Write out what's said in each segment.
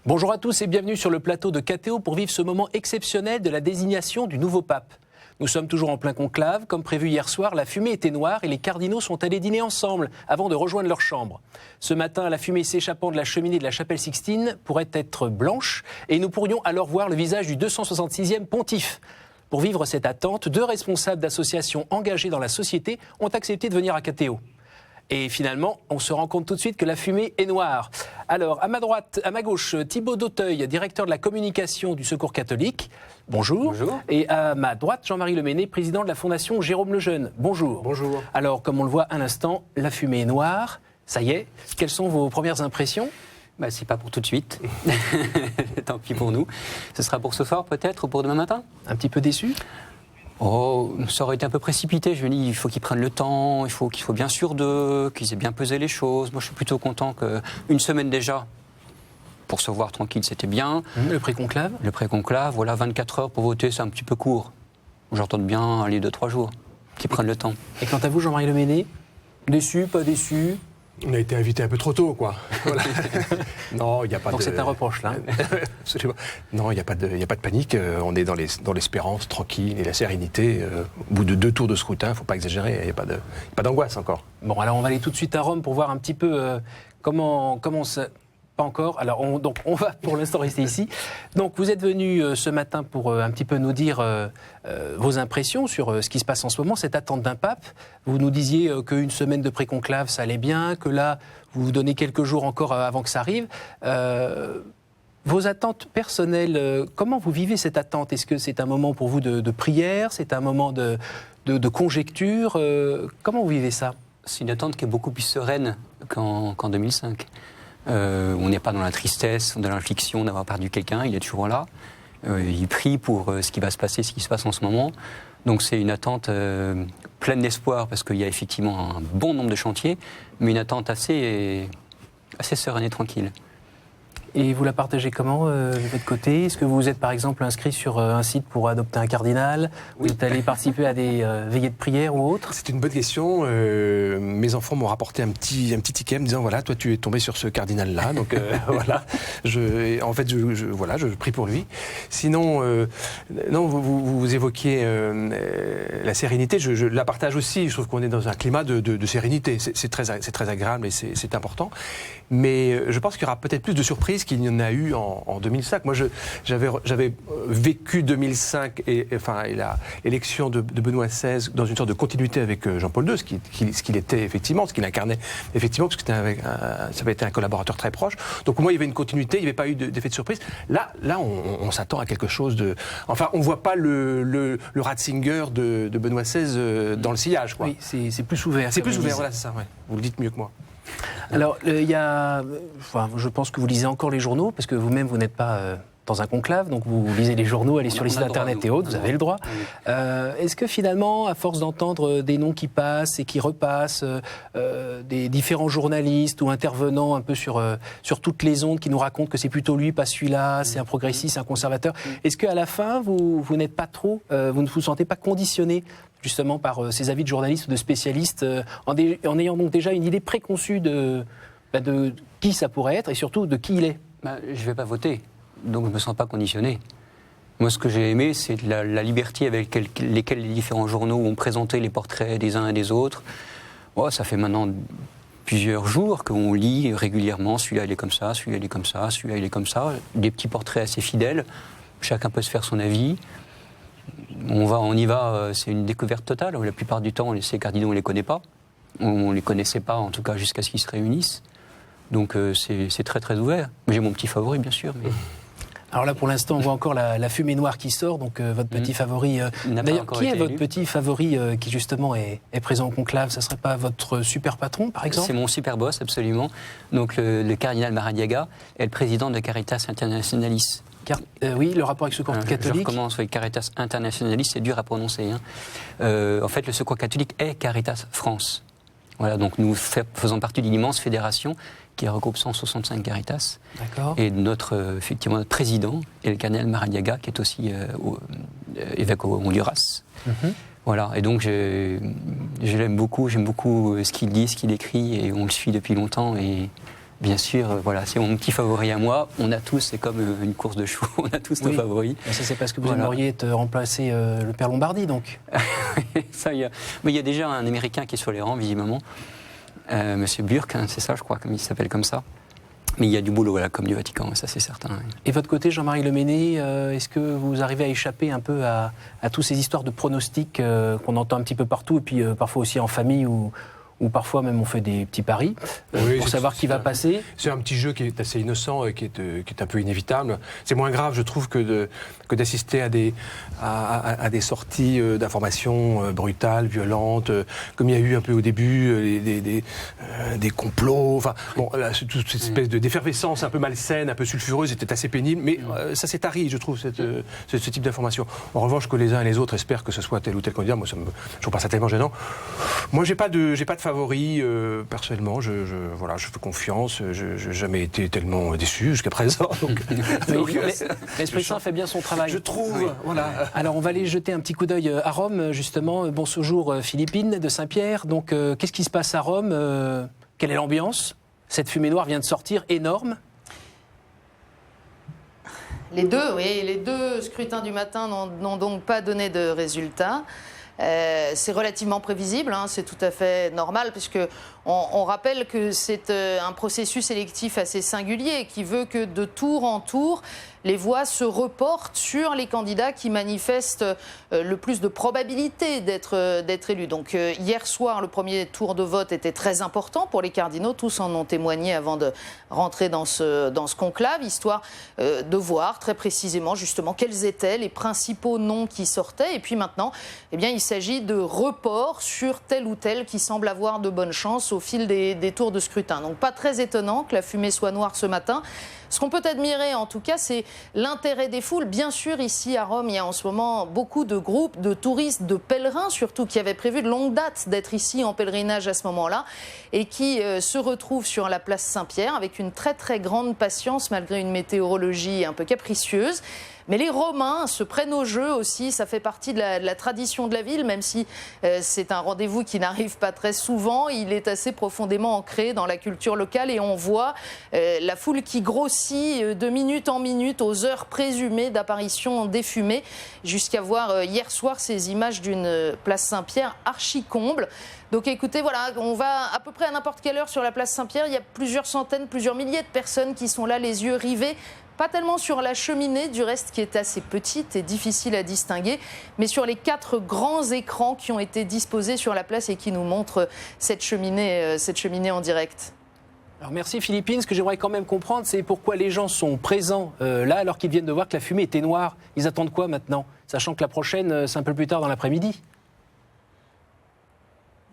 Bonjour à tous et bienvenue sur le plateau de KTO pour vivre ce moment exceptionnel de la désignation du nouveau pape. Nous sommes toujours en plein conclave. Comme prévu hier soir, la fumée était noire et les cardinaux sont allés dîner ensemble avant de rejoindre leur chambre. Ce matin, la fumée s'échappant de la cheminée de la chapelle Sixtine pourrait être blanche et nous pourrions alors voir le visage du 266e pontife. Pour vivre cette attente, 2 responsables d'associations engagées dans la société ont accepté de venir à KTO. Et finalement, on se rend compte tout de suite que la fumée est noire. Alors, à ma droite, à ma gauche, Thibaut d'Auteuil, directeur de la communication du Secours catholique. Bonjour. Bonjour. Et à ma droite, Jean-Marie Leméné, président de la Fondation Jérôme Lejeune. Bonjour. Bonjour. Alors, comme on le voit à l'instant, la fumée est noire. Ça y est. Quelles sont vos premières impressions ? C'est pas pour tout de suite. Tant pis pour nous. Ce sera pour ce soir peut-être ou pour demain matin ? Un petit peu déçu ? Oh, ça aurait été un peu précipité. Je me dis, il faut qu'ils prennent le temps, il faut qu'ils soient bien sûrs d'eux, qu'ils aient bien pesé les choses. Moi, je suis plutôt content qu'une semaine déjà, pour se voir tranquille, c'était bien. Le pré-conclave ? Le pré-conclave, voilà, 24 heures pour voter, c'est un petit peu court. J'entends bien aller 2-3 jours, qu'ils prennent le temps. Et quant à vous, Jean-Marie Leméné ? Déçu, pas déçu ? On a été invité un peu trop tôt, quoi. Voilà. Non, il n'y a pas Donc c'est un reproche, là. Absolument. Non, il n'y a pas de panique. On est dans l'espérance tranquille et la sérénité. Au bout de 2 tours de scrutin, il ne faut pas exagérer. Il n'y a pas d'angoisse encore. Bon, alors on va aller tout de suite à Rome pour voir un petit peu comment ça... Pas encore. Alors, on va pour l'instant rester ici. Donc, vous êtes venu ce matin pour un petit peu nous dire vos impressions sur ce qui se passe en ce moment, cette attente d'un pape. Vous nous disiez qu'une semaine de pré-conclave, ça allait bien, que là, vous vous donnez quelques jours encore avant que ça arrive. Vos attentes personnelles, comment vous vivez cette attente ? Est-ce que c'est un moment pour vous de prière ? C'est un moment de conjecture ? Comment vous vivez ça ? C'est une attente qui est beaucoup plus sereine qu'en 2005. On n'est pas dans la tristesse, dans l'infliction d'avoir perdu quelqu'un, il est toujours là. Il prie pour ce qui va se passer, ce qui se passe en ce moment. Donc c'est une attente pleine d'espoir, parce qu'il y a effectivement un bon nombre de chantiers, mais une attente assez sereine et tranquille. Et vous la partagez comment, de votre côté ? Est-ce que vous êtes par exemple inscrit sur un site pour adopter un cardinal ? Vous êtes allé participer à des veillées de prière ou autres ? C'est une bonne question. Mes enfants m'ont rapporté un petit ticket me disant, voilà, toi tu es tombé sur ce cardinal-là. Donc voilà, je prie pour lui. Sinon, non, vous évoquiez la sérénité. Je la partage aussi. Je trouve qu'on est dans un climat de sérénité. C'est très agréable et c'est important. Mais je pense qu'il y aura peut-être plus de surprises qu'il y en a eu en 2005. Moi, j'avais vécu 2005 et l'élection de Benoît XVI dans une sorte de continuité avec Jean-Paul II, ce qu'il était effectivement, ce qu'il incarnait effectivement, parce que ça avait été un collaborateur très proche. Donc pour moi, il y avait une continuité, il n'y avait pas eu d'effet de surprise. Là, on s'attend à quelque chose de... Enfin, on ne voit pas le Ratzinger de Benoît XVI dans le sillage, quoi. Oui, c'est plus ouvert. C'est plus ouvert, voilà, c'est ça, ouais. Vous le dites mieux que moi. Alors, je pense que vous lisez encore les journaux, parce que vous-même, vous n'êtes pas dans un conclave, donc vous lisez les journaux, allez sur les sites internet et autres, vous avez le droit. Est-ce que finalement, à force d'entendre des noms qui passent et qui repassent, des différents journalistes ou intervenants un peu sur toutes les ondes qui nous racontent que c'est plutôt lui, pas celui-là, c'est un progressiste, c'est un conservateur, est-ce qu'à la fin, vous n'êtes pas trop, vous ne vous sentez pas conditionné justement par ces avis de journalistes ou de spécialistes, en ayant donc déjà une idée préconçue de qui ça pourrait être et surtout de qui il est ? Je ne vais pas voter, donc je ne me sens pas conditionné. Moi, ce que j'ai aimé, c'est la liberté avec lesquelles les différents journaux ont présenté les portraits des uns et des autres. Ça fait maintenant plusieurs jours qu'on lit régulièrement, celui-là il est comme ça, celui-là il est comme ça, celui-là il est comme ça. Des petits portraits assez fidèles, chacun peut se faire son avis. On y va, c'est une découverte totale. La plupart du temps, ces cardinaux, on ne les connaît pas. On ne les connaissait pas, en tout cas, jusqu'à ce qu'ils se réunissent. Donc c'est très très ouvert. J'ai mon petit favori, bien sûr. Mais... Alors là, pour l'instant, on voit encore la fumée noire qui sort, donc votre petit favori... D'ailleurs, qui est votre petit favori qui, justement, est présent au conclave ? Ça ne serait pas votre super patron, par exemple ? C'est mon super boss, absolument. Donc le cardinal Maradiaga est le président de Caritas Internationalis. Oui, le rapport avec le Secours catholique. Je recommence avec Caritas Internationalis, c'est dur à prononcer. En fait, le Secours catholique est Caritas France. Voilà, donc nous faisons partie d'une immense fédération qui regroupe 165 Caritas. D'accord. Et effectivement, notre président est le cardinal Maradiaga, qui est aussi évêque au Honduras. Mm-hmm. Voilà, et donc je l'aime beaucoup, j'aime beaucoup ce qu'il dit, ce qu'il écrit, et on le suit depuis longtemps. Et Bien sûr, voilà, c'est mon petit favori à moi. On a tous, c'est comme une course de chevaux, on a tous nos favoris. Mais ça, c'est parce que vous aimeriez remplacer le père Lombardi, donc. Ça, mais il y a déjà un Américain qui est sur les rangs, visiblement. Monsieur Burke, hein, c'est ça, je crois, comme il s'appelle comme ça. Mais il y a du boulot, voilà, comme du Vatican, ça c'est certain. Oui. Et votre côté, Jean-Marie Leméné, est-ce que vous arrivez à échapper un peu à toutes ces histoires de pronostics qu'on entend un petit peu partout, et puis parfois aussi en famille ou parfois même on fait des petits paris pour savoir qui va passer. C'est un petit jeu qui est assez innocent et qui est un peu inévitable. C'est moins grave, je trouve, que d'assister à des sorties d'informations brutales, violentes, comme il y a eu un peu au début, des complots. Enfin, bon, là, toute cette espèce d'effervescence un peu malsaine, un peu sulfureuse, était assez pénible. Mais ça s'est tari, je trouve, ce type d'informations. En revanche, que les uns et les autres espèrent que ce soit tel ou tel candidat, moi, je trouve pas ça tellement gênant. Moi, j'ai pas de favori, personnellement, je fais confiance, je n'ai jamais été tellement déçu jusqu'à présent. L'Esprit Saint fait bien son travail. Je trouve, oui. Voilà. Alors on va aller jeter un petit coup d'œil à Rome, justement. Bon séjour Philippine de Saint-Pierre. Donc qu'est-ce qui se passe à Rome? Quelle est l'ambiance? Cette fumée noire vient de sortir, énorme. Les deux scrutins du matin n'ont donc pas donné de résultats. C'est relativement prévisible, hein, c'est tout à fait normal, puisque on rappelle que c'est un processus électif assez singulier qui veut que de tour en tour, les voix se reportent sur les candidats qui manifestent le plus de probabilité d'être élus. Donc hier soir, le premier tour de vote était très important pour les cardinaux. Tous en ont témoigné avant de rentrer dans ce conclave, histoire de voir très précisément justement quels étaient les principaux noms qui sortaient. Et puis maintenant, eh bien, il s'agit de report sur tel ou tel qui semble avoir de bonnes chances au fil des tours de scrutin. Donc pas très étonnant que la fumée soit noire ce matin. Ce qu'on peut admirer, en tout cas, c'est l'intérêt des foules. Bien sûr, ici à Rome, il y a en ce moment beaucoup de groupes, de touristes, de pèlerins, surtout qui avaient prévu de longue date d'être ici en pèlerinage à ce moment-là, et qui se retrouvent sur la place Saint-Pierre avec une très très grande patience, malgré une météorologie un peu capricieuse. Mais les Romains se prennent au jeu aussi, ça fait partie de la tradition de la ville, même si c'est un rendez-vous qui n'arrive pas très souvent. Il est assez profondément ancré dans la culture locale et on voit la foule qui grossit de minute en minute aux heures présumées d'apparition des fumées, jusqu'à voir hier soir ces images d'une place Saint-Pierre archi-comble. Donc écoutez, voilà, on va à peu près à n'importe quelle heure sur la place Saint-Pierre, il y a plusieurs centaines, plusieurs milliers de personnes qui sont là, les yeux rivés. Pas tellement sur la cheminée, du reste qui est assez petite et difficile à distinguer, mais sur les 4 grands écrans qui ont été disposés sur la place et qui nous montrent cette cheminée en direct. Alors merci Philippine, ce que j'aimerais quand même comprendre, c'est pourquoi les gens sont présents là alors qu'ils viennent de voir que la fumée était noire. Ils attendent quoi maintenant? Sachant que la prochaine, c'est un peu plus tard dans l'après-midi.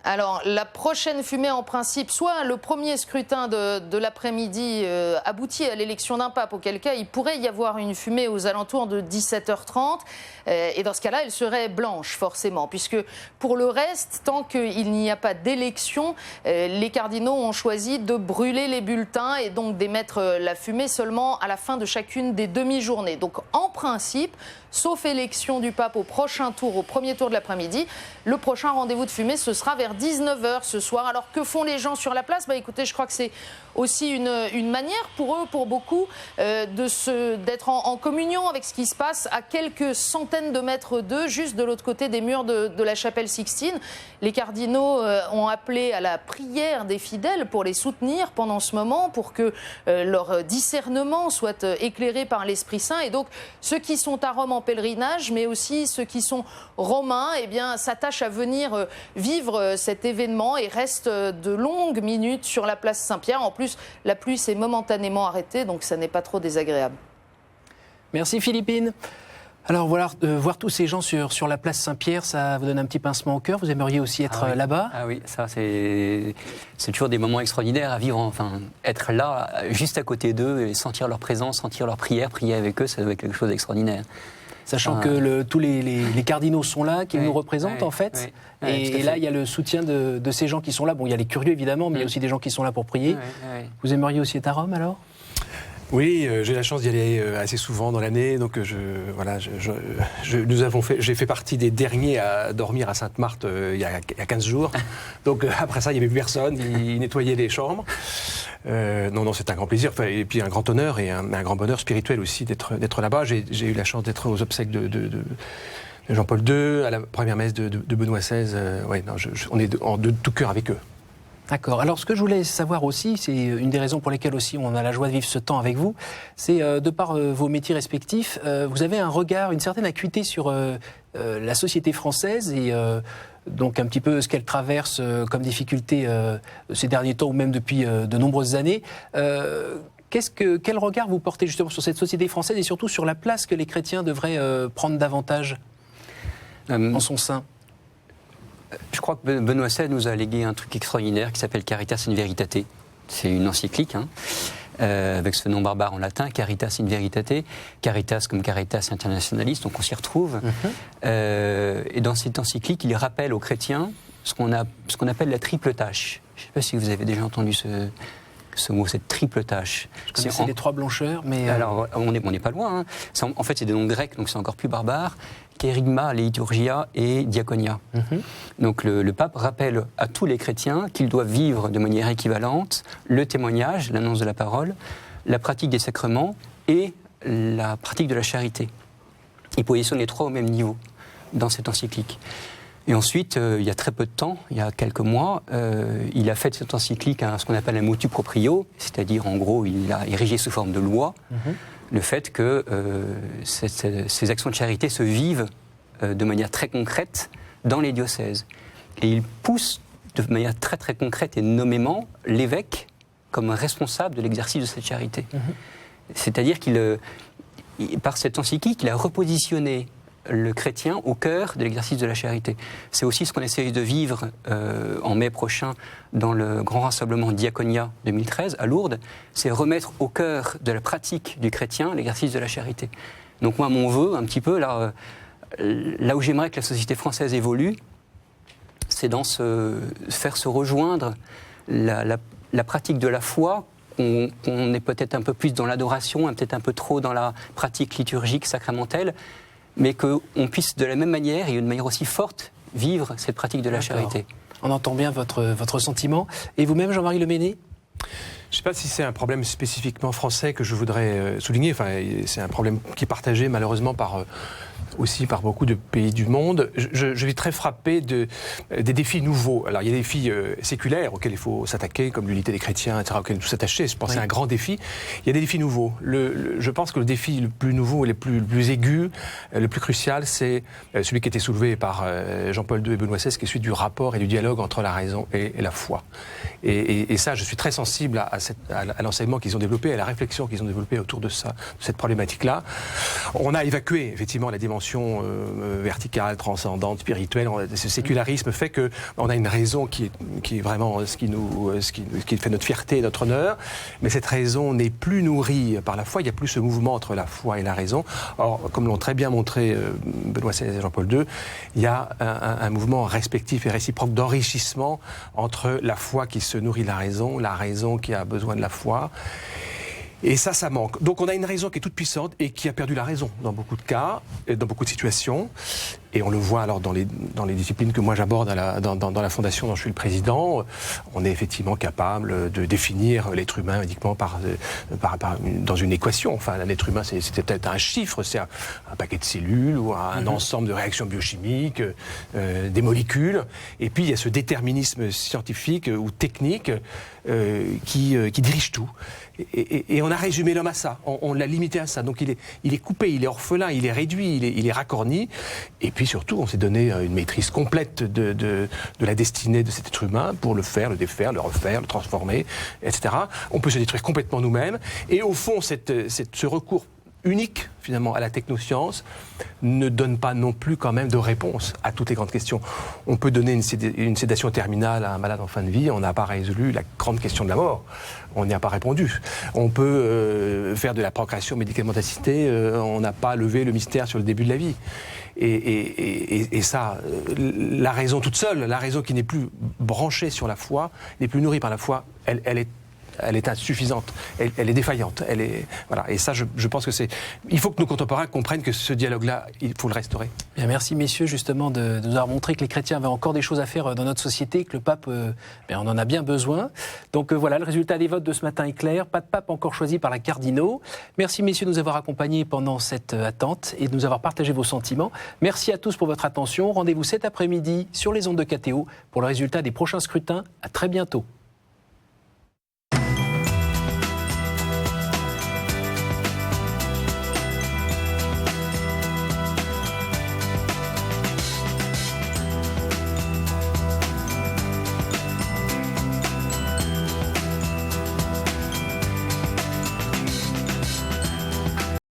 Alors, la prochaine fumée, en principe, soit le premier scrutin de l'après-midi aboutit à l'élection d'un pape, auquel cas il pourrait y avoir une fumée aux alentours de 17h30. Et dans ce cas-là, elle serait blanche, forcément, puisque pour le reste, tant qu'il n'y a pas d'élection, les cardinaux ont choisi de brûler les bulletins et donc d'émettre la fumée seulement à la fin de chacune des demi-journées. Donc, en principe, sauf élection du pape au prochain tour, au premier tour de l'après-midi, le prochain rendez-vous de fumée, ce sera vers 19h ce soir. Alors que font les gens sur la place? Écoutez, je crois que c'est aussi une manière pour eux, pour beaucoup, d'être en communion avec ce qui se passe à quelques centaines de mètres d'eux, juste de l'autre côté des murs de la chapelle Sixtine. Les cardinaux ont appelé à la prière des fidèles pour les soutenir pendant ce moment, pour que leur discernement soit éclairé par l'Esprit Saint. Et donc, ceux qui sont à Rome en pèlerinage, mais aussi ceux qui sont romains, eh bien, s'attachent à venir vivre cet événement et restent de longues minutes sur la place Saint-Pierre. En plus, la pluie s'est momentanément arrêtée, donc ça n'est pas trop désagréable. Merci Philippine. Alors voilà, voir tous ces gens sur la place Saint-Pierre, ça vous donne un petit pincement au cœur. Vous aimeriez aussi être là-bas? Ah oui, ça c'est toujours des moments extraordinaires à vivre. Enfin, être là, juste à côté d'eux, et sentir leur présence, sentir leur prière, prier avec eux, ça doit être quelque chose d'extraordinaire. Sachant que tous les cardinaux sont là, qui nous représentent en fait. Et là, il y a le soutien de ces gens qui sont là. Bon, il y a les curieux évidemment, mais il y a aussi des gens qui sont là pour prier. Vous aimeriez aussi être à Rome alors? Oui, j'ai la chance d'y aller assez souvent dans l'année, donc j'ai fait partie des derniers à dormir à Sainte-Marthe il y a 15 jours. Donc après ça, il n'y avait plus personne, ils nettoyaient les chambres. Non, c'est un grand plaisir, et puis un grand honneur et un grand bonheur spirituel aussi d'être là-bas. J'ai eu la chance d'être aux obsèques de Jean-Paul II, à la première messe de Benoît XVI. On est de tout cœur avec eux. D'accord. Alors, ce que je voulais savoir aussi, c'est une des raisons pour lesquelles aussi on a la joie de vivre ce temps avec vous, c'est de par vos métiers respectifs, vous avez un regard, une certaine acuité sur la société française et donc un petit peu ce qu'elle traverse comme difficulté ces derniers temps ou même depuis de nombreuses années. Quel regard vous portez justement sur cette société française et surtout sur la place que les chrétiens devraient prendre davantage en son sein? Je crois que Benoît XVI nous a légué un truc extraordinaire qui s'appelle Caritas in Veritate. C'est une encyclique, avec ce nom barbare en latin, Caritas in Veritate. Caritas comme Caritas internationaliste, donc on s'y retrouve. Et dans cette encyclique, il rappelle aux chrétiens ce qu'on appelle la triple tâche. Je ne sais pas si vous avez déjà entendu ce mot, cette triple tâche. Je connaissais les trois blancheurs, mais... Alors, on n'est pas loin. En fait, c'est des noms grecs, donc c'est encore plus barbare. Kérigma, Liturgia et Diaconia. Donc le pape rappelle à tous les chrétiens qu'ils doivent vivre de manière équivalente le témoignage, l'annonce de la parole, la pratique des sacrements et la pratique de la charité. Il positionne les trois au même niveau dans cette encyclique. Et ensuite, il y a très peu de temps, il y a quelques mois, il a fait cette encyclique ce qu'on appelle un motu proprio, c'est-à-dire en gros, il a érigé sous forme de loi le fait que ces actions de charité se vivent de manière très concrète dans les diocèses. Et il pousse de manière très très concrète et nommément l'évêque comme responsable de l'exercice de cette charité. C'est-à-dire par cette encyclique, il a repositionné le chrétien au cœur de l'exercice de la charité. C'est aussi ce qu'on essaye de vivre en mai prochain dans le grand rassemblement Diaconia 2013 à Lourdes, c'est remettre au cœur de la pratique du chrétien l'exercice de la charité. Donc moi, mon vœu, un petit peu, là où j'aimerais que la société française évolue, c'est faire se rejoindre la pratique de la foi, qu'on est peut-être un peu plus dans l'adoration, peut-être un peu trop dans la pratique liturgique, sacramentelle, mais qu'on puisse de la même manière et d'une manière aussi forte vivre cette pratique de la charité. On entend bien votre sentiment. Et vous-même, Jean-Marie Leméné ? Je ne sais pas si c'est un problème spécifiquement français que je voudrais souligner. Enfin, c'est un problème qui est partagé malheureusement aussi par beaucoup de pays du monde. Je vais très frappé des défis nouveaux. Alors, il y a des défis séculaires auxquels il faut s'attaquer, comme l'unité des chrétiens, etc., auxquels il faut s'attacher. Je pense que c'est un grand défi. Il y a des défis nouveaux. Je pense que le défi le plus nouveau, le plus aigu, le plus crucial, c'est celui qui a été soulevé par Jean-Paul II et Benoît XVI, qui est celui du rapport et du dialogue entre la raison et la foi. Et ça, je suis très sensible à l'enseignement qu'ils ont développé, à la réflexion qu'ils ont développée autour de cette problématique-là. On a évacué, effectivement, la dimension verticale, transcendante, spirituelle. Ce sécularisme fait qu'on a une raison qui est vraiment ce qui fait notre fierté et notre honneur, mais cette raison n'est plus nourrie par la foi. Il n'y a plus ce mouvement entre la foi et la raison. Or, comme l'ont très bien montré Benoît XVI et Jean-Paul II, il y a un mouvement respectif et réciproque d'enrichissement entre la foi qui se nourrit de la raison qui a besoin de la foi. Et ça manque. Donc on a une raison qui est toute puissante et qui a perdu la raison dans beaucoup de cas, dans beaucoup de situations. Et on le voit alors dans les disciplines que moi j'aborde dans la fondation dont je suis le président. On est effectivement capable de définir l'être humain uniquement dans une équation. Enfin, l'être humain, c'est peut-être un chiffre, c'est un paquet de cellules ou un ensemble de réactions biochimiques, des molécules. Et puis il y a ce déterminisme scientifique ou technique qui dirige tout. Et on a résumé l'homme à ça, on l'a limité à ça. Donc il est coupé, il est orphelin, il est réduit, il est racorni. Et puis surtout, on s'est donné une maîtrise complète de la destinée de cet être humain pour le faire, le défaire, le refaire, le transformer, etc. On peut se détruire complètement nous-mêmes. Et au fond, ce recours unique, finalement, à la technoscience, ne donne pas non plus quand même de réponse à toutes les grandes questions. On peut donner une sédation terminale à un malade en fin de vie, on n'a pas résolu la grande question de la mort. On n'y a pas répondu. On peut faire de la procréation médicalement assistée, on n'a pas levé le mystère sur le début de la vie. Et ça, la raison toute seule, la raison qui n'est plus branchée sur la foi, n'est plus nourrie par la foi, elle est elle est insuffisante, elle est défaillante. Voilà. Et ça, je pense que il faut que nos contemporains comprennent que ce dialogue-là, il faut le restaurer. Bien, merci messieurs justement de nous avoir montré que les chrétiens avaient encore des choses à faire dans notre société, que le pape, on en a bien besoin. Donc voilà, le résultat des votes de ce matin est clair. Pas de pape encore choisi par la cardinaux. Merci messieurs de nous avoir accompagnés pendant cette attente et de nous avoir partagé vos sentiments. Merci à tous pour votre attention. Rendez-vous cet après-midi sur les ondes de KTO pour le résultat des prochains scrutins. À très bientôt.